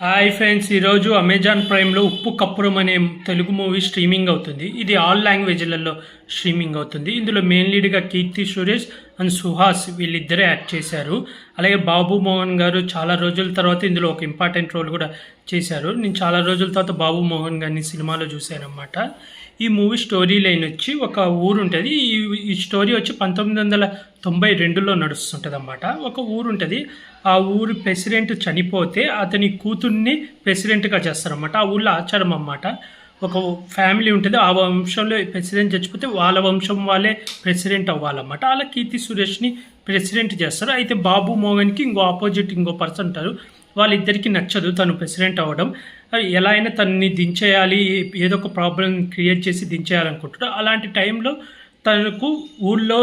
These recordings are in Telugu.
హాయ్ ఫ్రెండ్స్, ఈరోజు అమెజాన్ ప్రైమ్లో ఉప్పు కప్పురం అనే తెలుగు మూవీ స్ట్రీమింగ్ అవుతుంది. ఇది ఆల్ లాంగ్వేజ్లలో స్ట్రీమింగ్ అవుతుంది. ఇందులో మెయిన్ లీడ్గా కీర్తి సురేష్ అండ్ సుహాస్ వీళ్ళిద్దరే యాక్ట్ చేశారు. అలాగే బాబు మోహన్ గారు చాలా రోజుల తర్వాత ఇందులో ఒక ఇంపార్టెంట్ రోల్ కూడా చేశారు. నేను చాలా రోజుల తర్వాత బాబు మోహన్ గారిని సినిమాలో చూశాను అన్నమాట. ఈ మూవీ స్టోరీ లైన్ వచ్చి ఒక ఊరు ఉంటుంది. ఈ స్టోరీ వచ్చి 1992లో నడుస్తుంటుంది అన్నమాట. ఒక ఊరు ఉంటుంది. ఆ ఊరు ప్రెసిడెంట్ చనిపోతే అతని కూతుర్ని ప్రెసిడెంట్గా చేస్తారన్నమాట. ఆ ఊళ్ళో ఆచారం అన్నమాట. ఒక ఫ్యామిలీ ఉంటుంది. ఆ వంశంలో ప్రెసిడెంట్ చచ్చిపోతే వాళ్ళ వంశం వాళ్ళే ప్రెసిడెంట్ అవ్వాలన్నమాట. అలా కీర్తి సురేష్ని ప్రెసిడెంట్ చేస్తారు. అయితే బాబు మోహన్కి ఇంకో పర్సన్ ఉంటారు. వాళ్ళిద్దరికీ నచ్చదు తను ప్రెసిడెంట్ అవ్వడం. ఎలా అయినా తనని దించేయాలి, ఏదో ఒక ప్రాబ్లం క్రియేట్ చేసి దించేయాలనుకుంటాడు. అలాంటి టైంలో తనకు ఊళ్ళో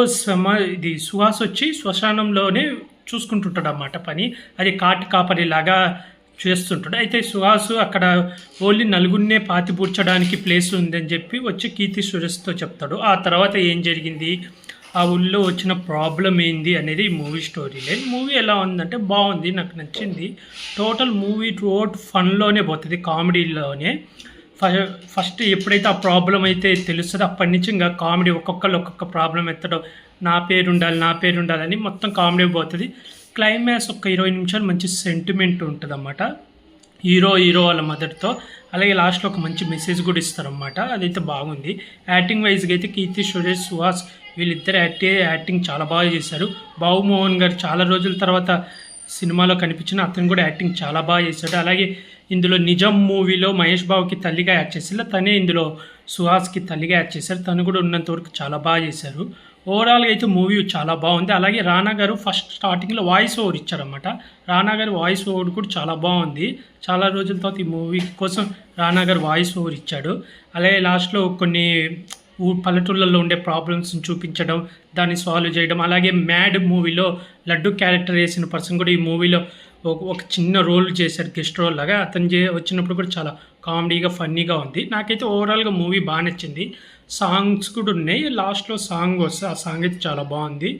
సుహాస్ వచ్చి శ్మశానంలోనే చూసుకుంటుంటాడు అన్నమాట పని. అది కాపరిలాగా చేస్తుంటాడు. అయితే సుహాసు అక్కడ ఓన్లీ నలుగురినే పాతిపూడ్చడానికి ప్లేస్ ఉందని చెప్పి వచ్చి కీర్తి సురేష్తో చెప్తాడు. ఆ తర్వాత ఏం జరిగింది, ఆ ఊళ్ళో వచ్చిన ప్రాబ్లం ఏంది అనేది ఈ మూవీ స్టోరీ లైన్. మూవీ ఎలా ఉందంటే బాగుంది, నాకు నచ్చింది. టోటల్ మూవీ త్రూఅవుట్ ఫన్లోనే పోతుంది, కామెడీలోనే. ఫస్ట్ ఎప్పుడైతే ఆ ప్రాబ్లం అయితే తెలుస్తుందో అప్పటి నుంచి ఇంకా కామెడీ ఒక్కొక్క ప్రాబ్లం ఎత్తడం, నా పేరు ఉండాలని మొత్తం కామెడీ పోతుంది. క్లైమాక్స్ ఒక 20 నిమిషాలు మంచి సెంటిమెంట్ ఉంటుంది అన్నమాట. హీరో వాళ్ళ మదర్తో. అలాగే లాస్ట్లో ఒక మంచి మెసేజ్ కూడా ఇస్తారన్నమాట. అదైతే బాగుంది. యాక్టింగ్ వైజ్గా అయితే కీర్తి సురేష్, సుహాస్ వీళ్ళిద్దరు యాక్టింగ్ చాలా బాగా చేశారు. బాబు మోహన్ గారు చాలా రోజుల తర్వాత సినిమాలో కనిపించిన అతను కూడా యాక్టింగ్ చాలా బాగా చేశాడు. అలాగే ఇందులో నిజం మూవీలో మహేష్ బాబుకి తల్లిగా యాక్ట్ చేశారు. తనే ఇందులో సుహాస్కి తల్లిగా యాక్ట్ చేశారు. తను కూడా ఉన్నంతవరకు చాలా బాగా చేశారు. ఓవరాల్గా అయితే మూవీ చాలా బాగుంది. అలాగే రానా గారు ఫస్ట్ స్టార్టింగ్లో వాయిస్ ఓవర్ ఇచ్చారన్నమాట. రానా గారు వాయిస్ ఓవర్ కూడా చాలా బాగుంది. చాలా రోజుల తర్వాత ఈ మూవీ కోసం రానా గారు వాయిస్ ఓవర్ ఇచ్చాడు. అలాగే లాస్ట్లో కొన్ని పల్లెటూళ్ళల్లో ఉండే ప్రాబ్లమ్స్ని చూపించడం, దాన్ని సాల్వ్ చేయడం. అలాగే మ్యాడ్ మూవీలో లడ్డు క్యారెక్టర్ వేసిన పర్సన్ కూడా ఈ మూవీలో ఒక చిన్న రోల్ చేశారు, గెస్ట్ రోల్ లాగా. అతను వచ్చినప్పుడు కూడా చాలా కామెడీగా ఫన్నీగా ఉంది. నాకైతే ఓవరాల్గా మూవీ బాగా నచ్చింది. సాంగ్స్ కూడా ఉన్నాయి. లాస్ట్లో సాంగ్ వస్తే ఆ సాంగ్ అయితే చాలా బాగుంది.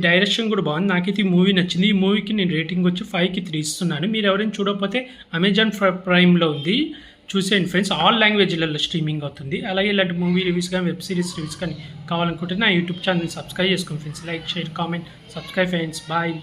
డైరెక్షన్ కూడా బాగుంది. నాకైతే ఈ మూవీ నచ్చింది. ఈ మూవీకి నేను రేటింగ్ వచ్చి 5కి 3 ఇస్తున్నాను. మీరు ఎవరైనా చూడకపోతే అమెజాన్ ప్రైమ్లో ఉంది, చూసేయండి ఫ్రెండ్స్. ఆల్ లాంగ్వేజ్లలో స్ట్రీమింగ్ అవుతుంది. అలాగే ఇలాంటి మూవీ రివ్యూస్ కానీ వెబ్ సిరీస్ రివ్యూస్ కానీ కావాలనుకుంటే నా యూట్యూబ్ ఛానల్ సబ్స్క్రైబ్ చేసుకోండి friends. Like, share, comment, subscribe friends. Bye.